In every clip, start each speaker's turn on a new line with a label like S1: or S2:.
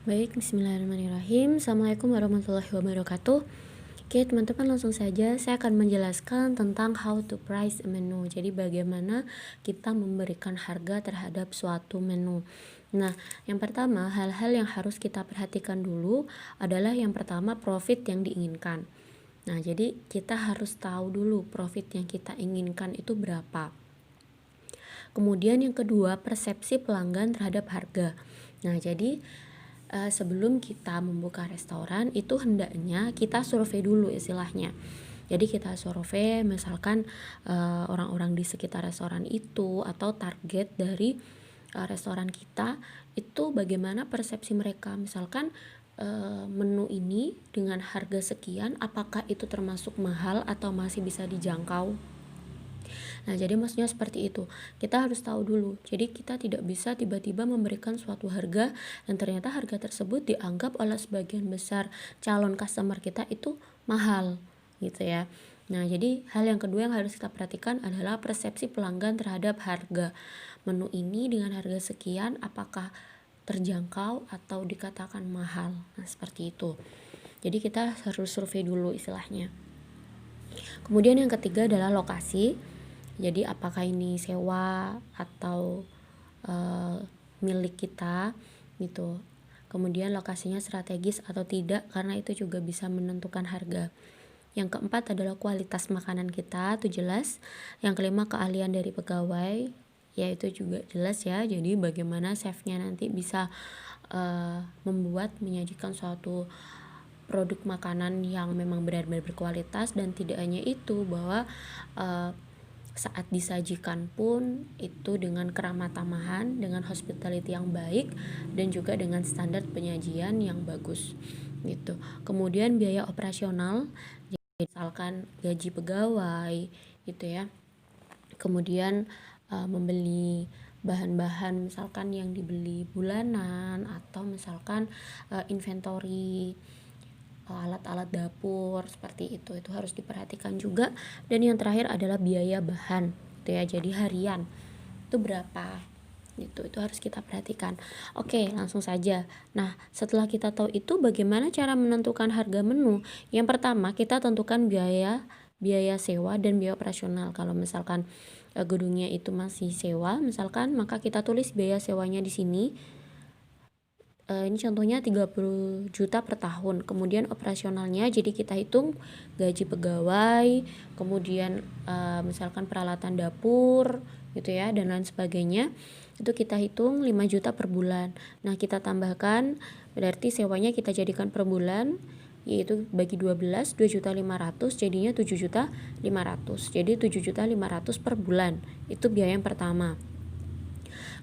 S1: Baik, bismillahirrahmanirrahim. Assalamualaikum warahmatullahi wabarakatuh. Oke, teman-teman, langsung saja saya akan menjelaskan tentang how to price a menu. Jadi bagaimana kita memberikan harga terhadap suatu menu. Nah, yang pertama, hal-hal yang harus kita perhatikan dulu adalah yang pertama, profit yang diinginkan. Nah, jadi kita harus tahu dulu profit yang kita inginkan itu berapa. Kemudian yang kedua, persepsi pelanggan terhadap harga. Nah, jadi sebelum kita membuka restoran itu hendaknya kita survei dulu istilahnya. Jadi kita survei misalkan orang-orang di sekitar restoran itu atau target dari restoran kita itu bagaimana persepsi mereka. Misalkan menu ini dengan harga sekian, apakah itu termasuk mahal atau masih bisa dijangkau. Nah, jadi maksudnya seperti itu. Kita harus tahu dulu. Jadi kita tidak bisa tiba-tiba memberikan suatu harga dan ternyata harga tersebut dianggap oleh sebagian besar calon customer kita itu mahal, gitu ya. Nah, jadi hal yang kedua yang harus kita perhatikan adalah persepsi pelanggan terhadap harga. Menu ini dengan harga sekian apakah terjangkau atau dikatakan mahal. Nah, seperti itu. Jadi kita harus survei dulu istilahnya. Kemudian yang ketiga adalah lokasi. Jadi apakah ini sewa atau milik kita gitu. Kemudian lokasinya strategis atau tidak, karena itu juga bisa menentukan harga. Yang keempat adalah kualitas makanan kita, itu jelas. Yang kelima, keahlian dari pegawai, ya itu juga jelas ya. Jadi bagaimana chefnya nanti bisa membuat menyajikan suatu produk makanan yang memang benar-benar berkualitas. Dan tidak hanya itu, bahwa saat disajikan pun itu dengan keramah tamahan, dengan hospitality yang baik, dan juga dengan standar penyajian yang bagus gitu. Kemudian biaya operasional, misalkan gaji pegawai gitu ya. Kemudian membeli bahan-bahan misalkan yang dibeli bulanan, atau misalkan inventory alat-alat dapur seperti itu harus diperhatikan juga. Dan yang terakhir adalah biaya bahan gitu ya, jadi harian itu berapa gitu, itu harus kita perhatikan. Oke, langsung saja. Nah, setelah kita tahu itu, bagaimana cara menentukan harga menu? Yang pertama, kita tentukan biaya sewa dan biaya operasional. Kalau misalkan gedungnya itu masih sewa misalkan, maka kita tulis biaya sewanya di sini. Ini contohnya 30 juta per tahun. Kemudian operasionalnya, jadi kita hitung gaji pegawai, kemudian misalkan peralatan dapur gitu ya, dan lain sebagainya. Itu kita hitung 5 juta per bulan. Nah, kita tambahkan, berarti sewanya kita jadikan per bulan, yaitu bagi 12, 2.500.000 jadinya 7.500.000. Jadi 7.500.000 per bulan. Itu biaya yang pertama.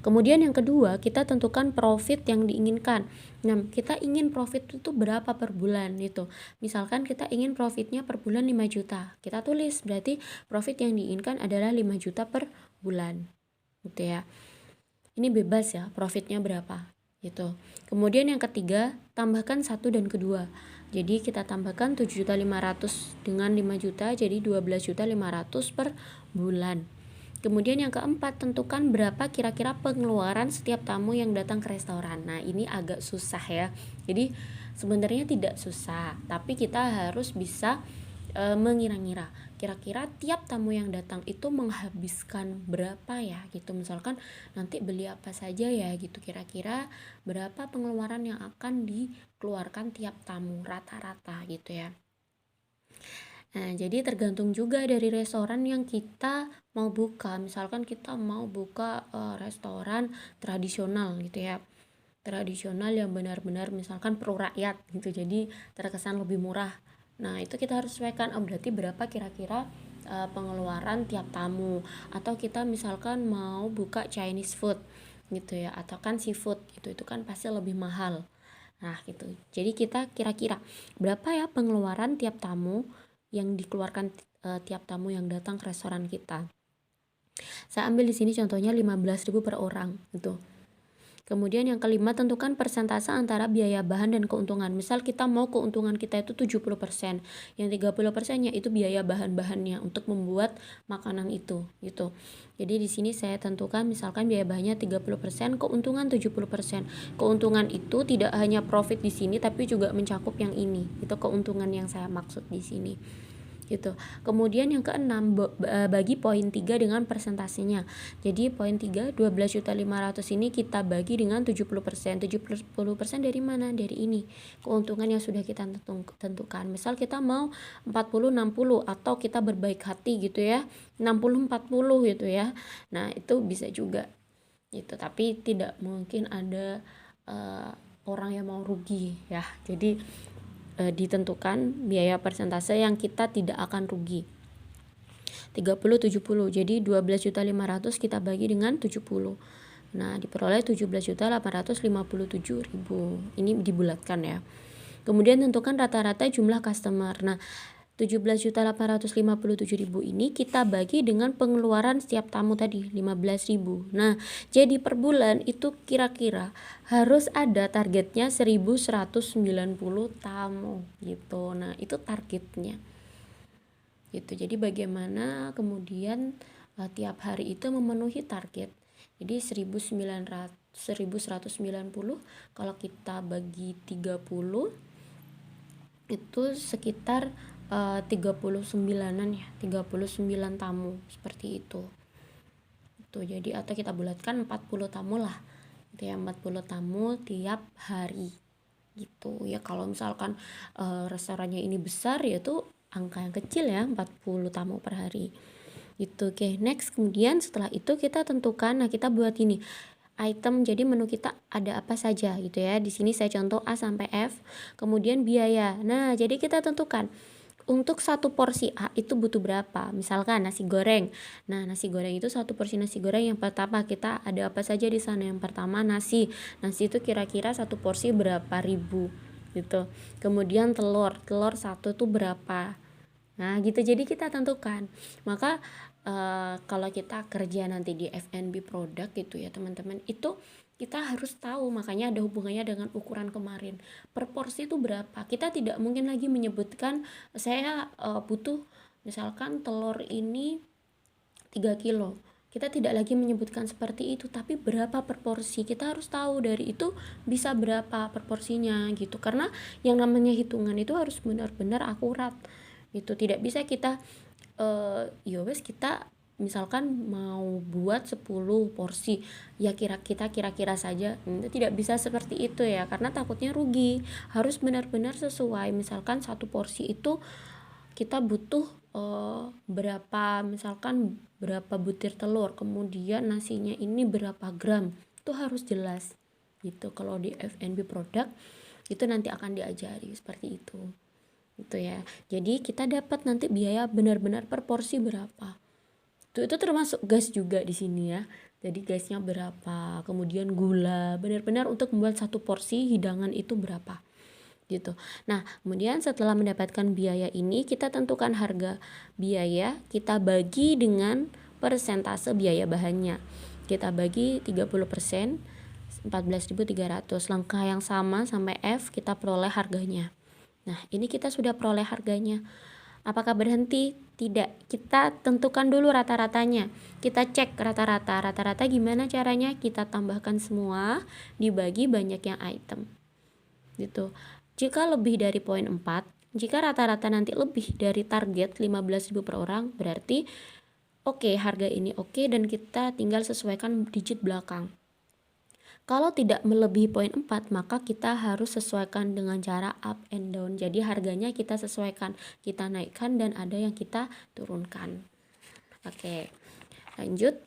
S1: Kemudian yang kedua, kita tentukan profit yang diinginkan. Nah, kita ingin profit itu berapa per bulan gitu. Misalkan kita ingin profitnya per bulan 5 juta. Kita tulis berarti profit yang diinginkan adalah 5 juta per bulan. Gitu ya. Ini bebas ya, profitnya berapa gitu. Kemudian yang ketiga, tambahkan 1 dan kedua. Jadi kita tambahkan 7.500.000 dengan 5 juta, jadi 12.500.000 per bulan. Kemudian yang keempat, tentukan berapa kira-kira pengeluaran setiap tamu yang datang ke restoran. Nah, ini agak susah ya. Jadi sebenarnya tidak susah, tapi kita harus bisa mengira-ngira kira-kira tiap tamu yang datang itu menghabiskan berapa ya gitu. Misalkan nanti beli apa saja ya gitu, kira-kira berapa pengeluaran yang akan dikeluarkan tiap tamu rata-rata gitu ya. Nah, jadi tergantung juga dari restoran yang kita mau buka. Misalkan kita mau buka restoran tradisional gitu ya. Tradisional yang benar-benar misalkan pro rakyat gitu. Jadi terkesan lebih murah. Nah, itu kita harus sesuaikan, berarti berapa kira-kira pengeluaran tiap tamu. Atau kita misalkan mau buka Chinese food gitu ya, atau kan seafood itu kan pasti lebih mahal. Nah, gitu. Jadi kita kira-kira berapa ya pengeluaran tiap tamu yang dikeluarkan tiap tamu yang datang ke restoran kita. Saya ambil di sini contohnya 15.000 per orang gitu. Kemudian yang kelima, tentukan persentase antara biaya bahan dan keuntungan. Misal kita mau keuntungan kita itu 70%, yang 30%-nya itu biaya bahan-bahannya untuk membuat makanan itu gitu. Jadi di sini saya tentukan misalkan biaya bahannya 30%, keuntungan 70%. Keuntungan itu tidak hanya profit di sini tapi juga mencakup yang ini. Itu keuntungan yang saya maksud di sini. Gitu. Kemudian yang keenam, bagi poin 3 dengan persentasenya. Jadi poin 3, 12.500.000 ini kita bagi dengan 70%. 70% dari mana? Dari ini. Keuntungan yang sudah kita tentukan. Misal kita mau 40-60 atau kita berbaik hati gitu ya. 60-40 gitu ya. Nah, itu bisa juga. Gitu. Tapi tidak mungkin ada orang yang mau rugi ya. Jadi ditentukan biaya persentase yang kita tidak akan rugi. 30-70. Jadi 12.500.000 kita bagi dengan 70. Nah, diperoleh 17.857.000. Ini dibulatkan ya. Kemudian tentukan rata-rata jumlah customer. Nah, 17.857.000 ini kita bagi dengan pengeluaran setiap tamu tadi 15.000. Nah, jadi per bulan itu kira-kira harus ada targetnya 1.190 tamu gitu. Nah, itu targetnya. Gitu. Jadi bagaimana kemudian tiap hari itu memenuhi target. Jadi 1.190 kalau kita bagi 30 itu sekitar 39-an ya, 39 tamu seperti itu. Itu jadi atau kita bulatkan 40 tamu lah. Itu ya, 40 tamu tiap hari. Gitu ya. Kalau misalkan restorannya ini besar ya itu angka yang kecil ya, 40 tamu per hari. Gitu. Oke, next kemudian setelah itu kita tentukan, nah kita buat ini item, jadi menu kita ada apa saja gitu ya. Di sini saya contoh A sampai F. Kemudian biaya. Nah, jadi kita tentukan untuk satu porsi A itu butuh berapa. Misalkan nasi goreng. Nah, nasi goreng itu satu porsi nasi goreng yang pertama kita ada apa saja di sana. Yang pertama nasi. Nasi itu kira-kira satu porsi berapa ribu gitu. Kemudian telur satu tuh berapa. Nah, gitu. Jadi kita tentukan. Maka kalau kita kerja nanti di F&B produk gitu ya teman-teman, itu kita harus tahu, makanya ada hubungannya dengan ukuran kemarin. Per porsi itu berapa? Kita tidak mungkin lagi menyebutkan saya butuh misalkan telur ini 3 kilo. Kita tidak lagi menyebutkan seperti itu, tapi berapa per porsi. Kita harus tahu dari itu bisa berapa per porsinya gitu. Karena yang namanya hitungan itu harus benar-benar akurat. Itu tidak bisa kita ya wes kita misalkan mau buat 10 porsi ya kira-kira saja. Tidak bisa seperti itu ya, karena takutnya rugi. Harus benar-benar sesuai. Misalkan satu porsi itu kita butuh berapa, misalkan berapa butir telur, kemudian nasinya ini berapa gram, itu harus jelas gitu. Kalau di F&B produk itu nanti akan diajari seperti itu gitu ya. Jadi kita dapat nanti biaya benar-benar per porsi berapa. Itu termasuk gas juga di sini ya. Jadi gasnya berapa, kemudian gula, benar-benar untuk membuat satu porsi hidangan itu berapa gitu. Nah, kemudian setelah mendapatkan biaya ini, kita tentukan harga biaya, kita bagi dengan persentase biaya bahannya. Kita bagi 30%, 14.300. Langkah yang sama sampai F, kita peroleh harganya. Nah, ini kita sudah peroleh harganya. Apakah berhenti? Tidak. Kita tentukan dulu rata-ratanya. Kita cek rata-rata. Rata-rata gimana caranya? Kita tambahkan semua, dibagi banyaknya item. Gitu. Jika lebih dari poin 4, jika rata-rata nanti lebih dari target 15.000 per orang, berarti oke, harga ini oke dan kita tinggal sesuaikan digit belakang. Kalau tidak melebihi poin 4, maka kita harus sesuaikan dengan cara up and down. Jadi harganya kita sesuaikan, kita naikkan dan ada yang kita turunkan. Oke, lanjut.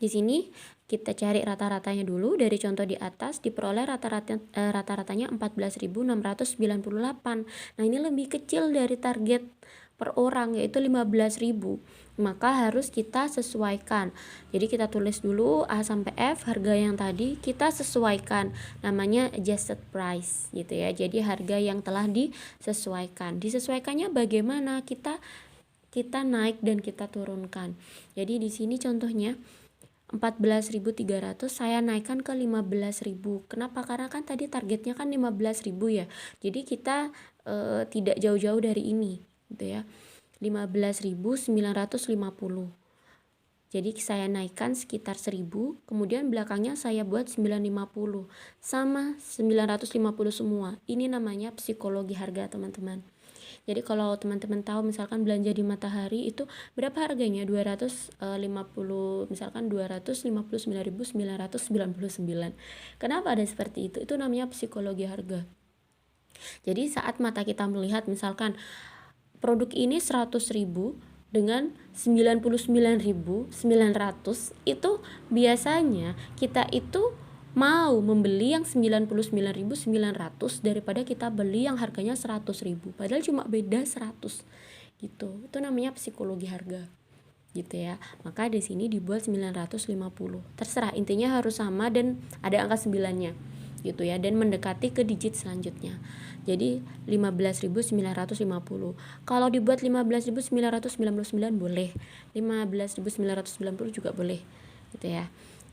S1: Di sini kita cari rata-ratanya dulu. Dari contoh di atas diperoleh rata-ratanya 14.698. Nah, ini lebih kecil dari target per orang yaitu 15.000. Maka harus kita sesuaikan. Jadi kita tulis dulu A sampai F, harga yang tadi kita sesuaikan. Namanya adjusted price gitu ya. Jadi harga yang telah disesuaikan. Disesuaikannya bagaimana? Kita naik dan kita turunkan. Jadi di sini contohnya 14.300 saya naikkan ke 15.000. Kenapa? Karena kan tadi targetnya kan 15.000 ya. Jadi kita tidak jauh-jauh dari ini gitu ya. 15.950. Jadi saya naikkan sekitar 1.000, kemudian belakangnya saya buat 950 sama 950 semua. Ini namanya psikologi harga, teman-teman. Jadi kalau teman-teman tahu misalkan belanja di Matahari itu berapa harganya? 250, misalkan 259.999. Kenapa ada seperti itu? Itu namanya psikologi harga. Jadi saat mata kita melihat misalkan produk ini 100.000 dengan 99.900, itu biasanya kita itu mau membeli yang 99.900 daripada kita beli yang harganya 100.000, padahal cuma beda 100 gitu. Itu namanya psikologi harga gitu ya. Maka di sini dibuat 950. Terserah, intinya harus sama dan ada angka 9-nya gitu ya, dan mendekati ke digit selanjutnya. Jadi 15.950. Kalau dibuat 15.999 boleh, 15.990 juga boleh gitu ya.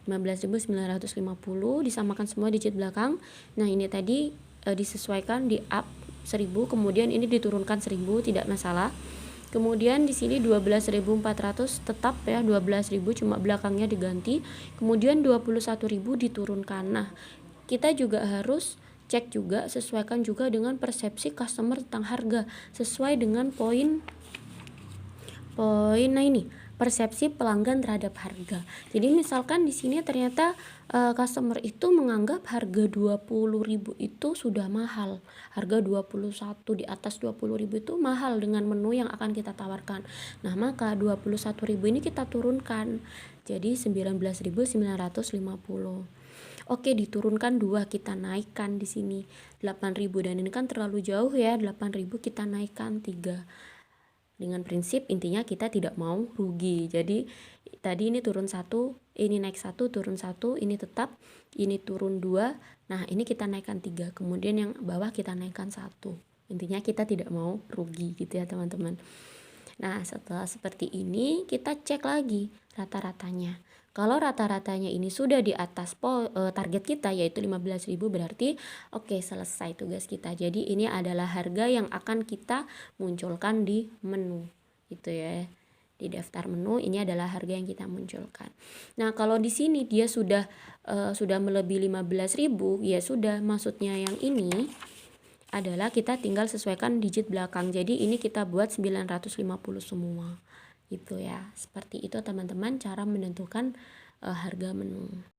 S1: 15.950 disamakan semua digit belakang. Nah ini tadi disesuaikan di up 1.000, kemudian ini diturunkan 1.000, tidak masalah. Kemudian di sini 12.400 tetap ya, 12.000 cuma belakangnya diganti. Kemudian 21.000 diturunkan. Nah kita juga harus cek juga, sesuaikan juga dengan persepsi customer tentang harga, sesuai dengan poin. Nah ini persepsi pelanggan terhadap harga. Jadi misalkan di sini ternyata customer itu menganggap harga 20.000 itu sudah mahal. Harga 21, di atas 20.000 itu mahal dengan menu yang akan kita tawarkan. Nah, maka 21.000 ini kita turunkan jadi 19.950. Oke, diturunkan 2, kita naikkan di sini 8.000, dan ini kan terlalu jauh ya, 8.000 kita naikkan 3. Dengan prinsip intinya kita tidak mau rugi. Jadi tadi ini turun 1, ini naik 1, turun 1, ini tetap, ini turun 2. Nah, ini kita naikkan 3. Kemudian yang bawah kita naikkan 1. Intinya kita tidak mau rugi gitu ya, teman-teman. Nah, setelah seperti ini kita cek lagi rata-ratanya. Kalau rata-ratanya ini sudah di atas target kita yaitu 15.000, berarti oke, selesai tugas kita. Jadi ini adalah harga yang akan kita munculkan di menu gitu ya. Di daftar menu ini adalah harga yang kita munculkan. Nah, kalau di sini dia sudah melebihi 15.000, ya sudah, maksudnya yang ini adalah kita tinggal sesuaikan digit belakang. Jadi ini kita buat 950 semua gitu ya. Seperti itu teman-teman cara menentukan harga menu.